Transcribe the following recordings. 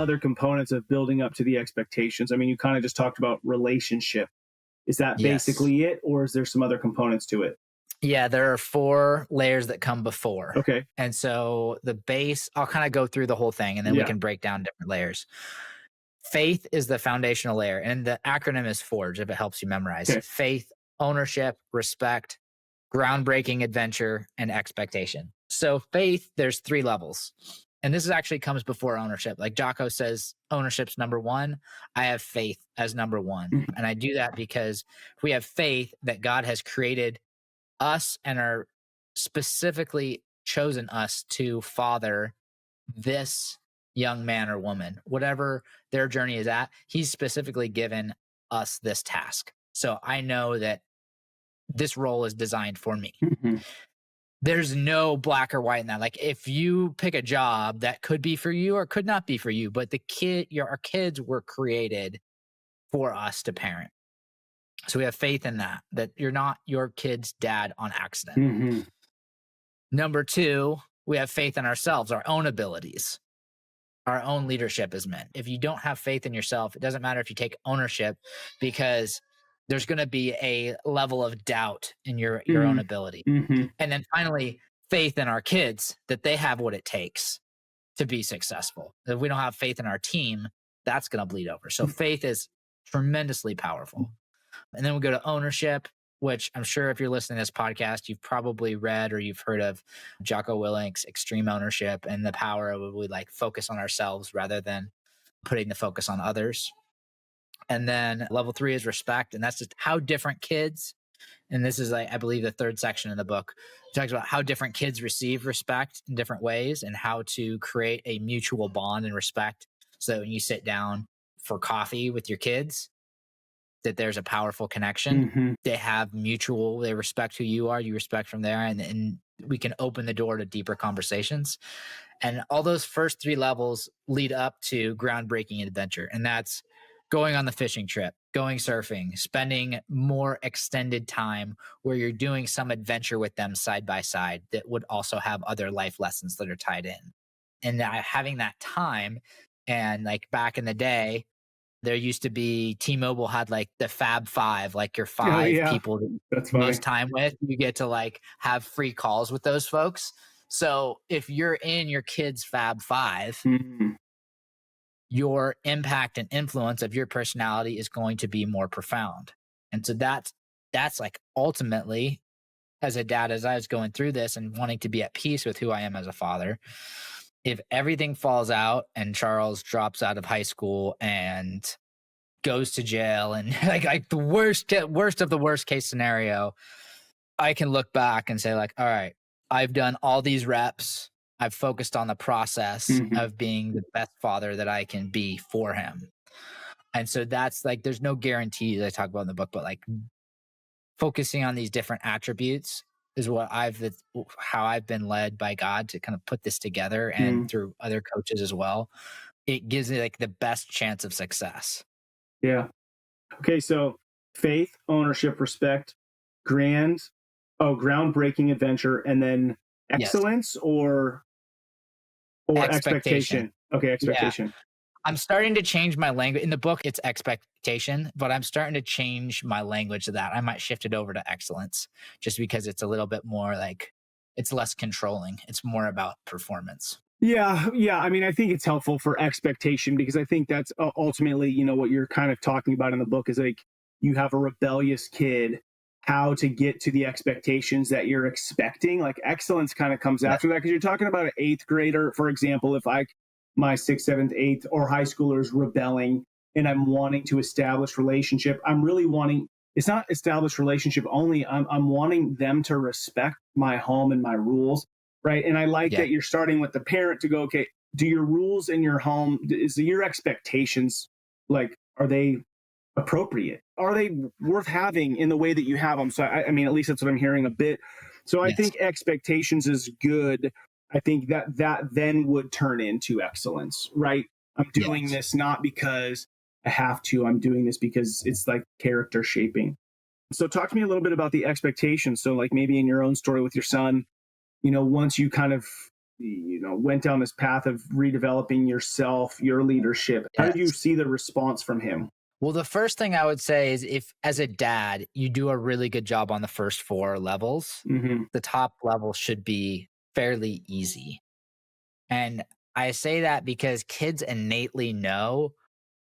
other components of building up to the expectations? I mean, you kind of just talked about relationship. Is that Yes. basically it, or is there some other components to it? Yeah, there are 4 layers that come before. Okay. And so the base, I'll kind of go through the whole thing and then we Yeah. can break down different layers. Faith is the foundational layer, and the acronym is FORGE if it helps you memorize. Okay. Faith, ownership, respect, groundbreaking adventure, and expectation. So faith, there's 3 levels. And this actually comes before ownership. Like Jocko says, ownership's number 1. I have faith as number 1. Mhm. And I do that because we have faith that God has created us and are specifically chosen us to father this young man or woman, whatever their journey is at. He's specifically given us this task. So I know that this role is designed for me. Mhm. There's no black or white in that. Like if you pick a job that could be for you or could not be for you, but our kids were created for us to parent. So we have faith in that you're not your kid's dad on accident. Mhm. Number 2, we have faith in ourselves, our own abilities, our own leadership as men. If you don't have faith in yourself, it doesn't matter if you take ownership, because there's going to be a level of doubt in your own ability. Mhm. And then finally, faith in our kids that they have what it takes to be successful. If we don't have faith in our team, that's going to bleed over. So faith is tremendously powerful. And then we go to ownership, which I'm sure if you're listening to this podcast, you've probably read or you've heard of Jocko Willink's Extreme Ownership and the power of we like focus on ourselves rather than putting the focus on others. And then level 3 is respect. And that's just how different kids, and this is, I believe, the 3rd section in the book, talks about how different kids receive respect in different ways and how to create a mutual bond and respect. So when you sit down for coffee with your kids, that there's a powerful connection. Mhm. They respect who you are, you respect from there, and we can open the door to deeper conversations. And all those first 3 levels lead up to groundbreaking adventure. And that's going on the fishing trip, going surfing, spending more extended time where you're doing some adventure with them side by side that would also have other life lessons that are tied in. And having that time, and like back in the day, there used to be T-Mobile had like the Fab Five, like your 5 yeah. people that you That's spend funny. most time with. You get to like have free calls with those folks. So if you're in your kid's Fab Five, Mhm. your impact and influence of your personality is going to be more profound. And so that's like ultimately, as a dad, as I was going through this and wanting to be at peace with who I am as a father, if everything falls out and Charles drops out of high school and goes to jail and like the worst of the worst case scenario, I can look back and say like, all right, I've done all these reps. I've focused on the process Mhm. of being the best father that I can be for him. And so that's like, there's no guarantees I talk about in the book, but like focusing on these different attributes is how I've been led by God to kind of put this together, and through other coaches as well. It gives me like the best chance of success. Yeah. Okay, so faith, ownership, respect, groundbreaking adventure, and then Yes. excellence or expectation. Okay, Yeah. expectation. I'm starting to change my language. In the book, it's expectation, but I'm starting to change my language to that. I might shift it over to excellence just because it's a little bit more like, it's less controlling. It's more about performance. Yeah, yeah. I mean, I think it's helpful for expectation because I think that's ultimately, what you're kind of talking about in the book is like you have a rebellious kid, how to get to the expectations that you're expecting. Like excellence kind of comes Yeah. after that because you're talking about an 8th grader, for example. If my 6th, 7th, 8th, or high schoolers rebelling and I'm wanting to establish relationship, I'm really wanting. It's not established relationship only. I'm wanting them to respect my home and my rules. Right. And I like that you're starting with the parent to go, okay, do your rules in your home, is your expectations, like, are they appropriate? Are they worth having in the way that you have them? So, I mean, at least that's what I'm hearing a bit. So I think expectations is good. I think that then would turn into excellence, right? I'm doing this not because I have to. I'm doing this because it's like character shaping. So talk to me a little bit about the expectations. So like maybe in your own story with your son, once you kind of went down this path of redeveloping yourself, your leadership. How did you Yes. see the response from him? Well, the first thing I would say is if, as a dad, you do a really good job on the first 4 levels, Hmm. the top level should be fairly easy. And I say that because kids innately know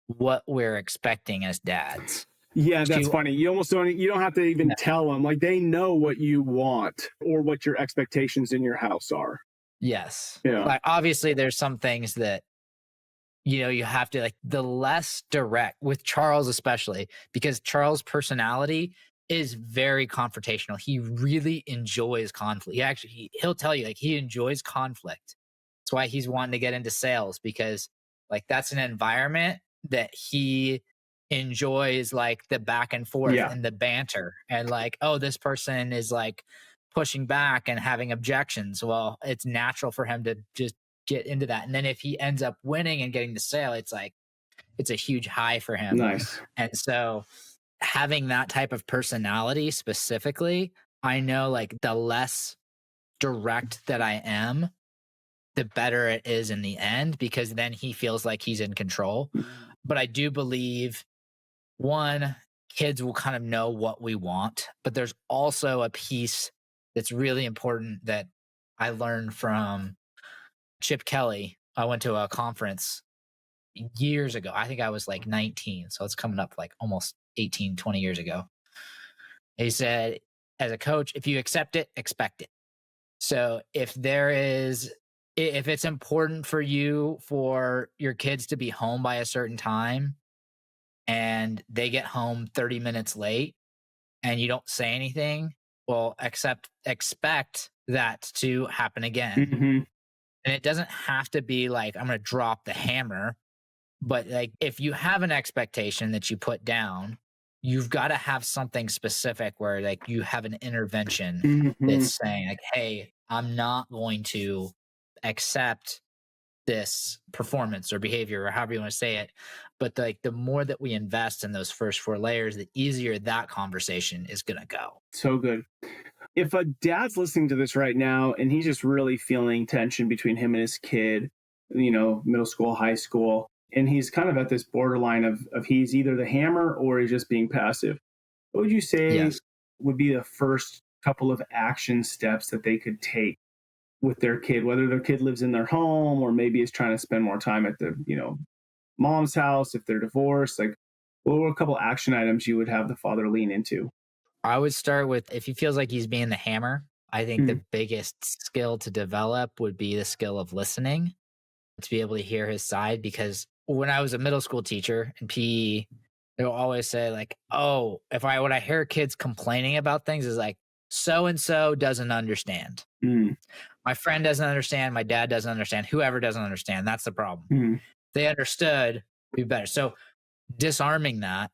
what we're expecting as dads. Yeah, that's To funny. You don't have to even Yeah. tell them. Like they know what you want or what your expectations in your house are. Yes. Yeah. Like obviously there's some things that you have to like the less direct with Charles, especially because Charles' personality is very confrontational. He really enjoys conflict. He'll tell you like he enjoys conflict. That's why he's wanting to get into sales because like that's an environment that he enjoys, like the back and forth Yeah. and the banter and like, oh, this person is like pushing back and having objections. Well, it's natural for him to just get into that. And then if he ends up winning and getting the sale, it's like it's a huge high for him. Nice. And so having that type of personality specifically, I know like the less direct that I am, the better it is in the end because then he feels like he's in control. But I do believe one, kids will kind of know what we want, but there's also a piece that's really important that I learned from Chip Kelly. I went to a conference years ago. I think I was like 19. So it's coming up like almost 18, 20 years ago. He said, as a coach, if you accept it, expect it. So if it's important for you for your kids to be home by a certain time and they get home 30 minutes late and you don't say anything, well, expect that to happen again. Hmm. And it doesn't have to be like, I'm going to drop the hammer. But like if you have an expectation that you put down, you've got to have something specific where like you have an intervention Hmm. that's saying like, hey, I'm not going to accept this performance or behavior or however you want to say it. But like the more that we invest in those first 4 layers, the easier that conversation is going to go. So good. If a dad's listening to this right now and he's just really feeling tension between him and his kid, middle school, high school, and he's kind of at this borderline of he's either the hammer or he's just being passive, what would you say Yes. would be the first couple of action steps that they could take with their kid, whether their kid lives in their home or maybe is trying to spend more time at the, mom's house if they're divorced? Like, what were a couple action items you would have the father lean into? I would start with if he feels like he's being the hammer, I think the Mm, biggest skill to develop would be the skill of listening, to be able to hear his side. Because when I was a middle school teacher in PE, they will always say, like, oh, when I hear kids complaining about things, is like, so and so doesn't understand. mm, My friend doesn't understand. My dad doesn't understand. Whoever doesn't understand. That's the problem. mm, They understood, it'd be better. So disarming that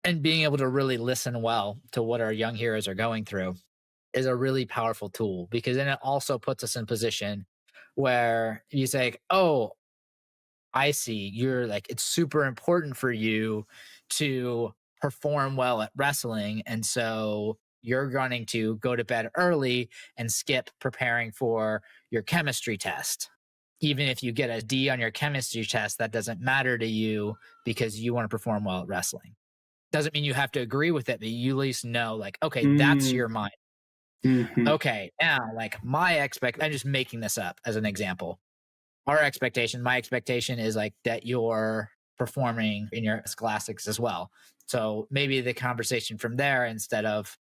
and being able to really listen well to what our young heroes are going through is a really powerful tool because then it also puts us in position where you say, oh, I see. You're like, it's super important for you to perform well at wrestling. And so you're going to go to bed early and skip preparing for your chemistry test. Even if you get a D on your chemistry test, that doesn't matter to you because you want to perform well at wrestling. Doesn't mean you have to agree with it, but you at least know, like, okay, that's mm, your mind. mhm, Okay, now, like, I'm just making this up as an example. My expectation is like that you're performing in your scholastics as well. So maybe the conversation from there, instead of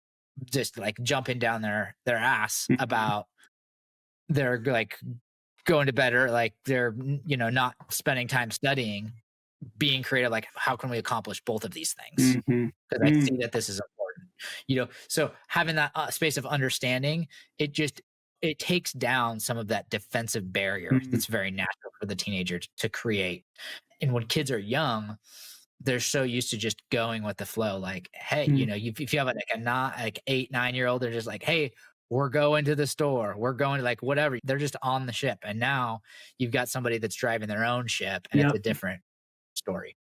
just like jumping down their ass mhm. about their like going to bed or like they're not spending time studying, being creative, like how can we accomplish both of these things? Mhm. Because I see Mm, that this is important. So having that space of understanding, it takes down some of that defensive barrier mm. that's very natural for the teenager to create. And when kids are young, they're so used to just going with the flow. Like, hey, Mm. if you have like a not like 8, 9 year old, they're just like, hey, we're going to the store. We're going to like whatever. They're just on the ship. And now you've got somebody that's driving their own ship, and it's Yep. a different story.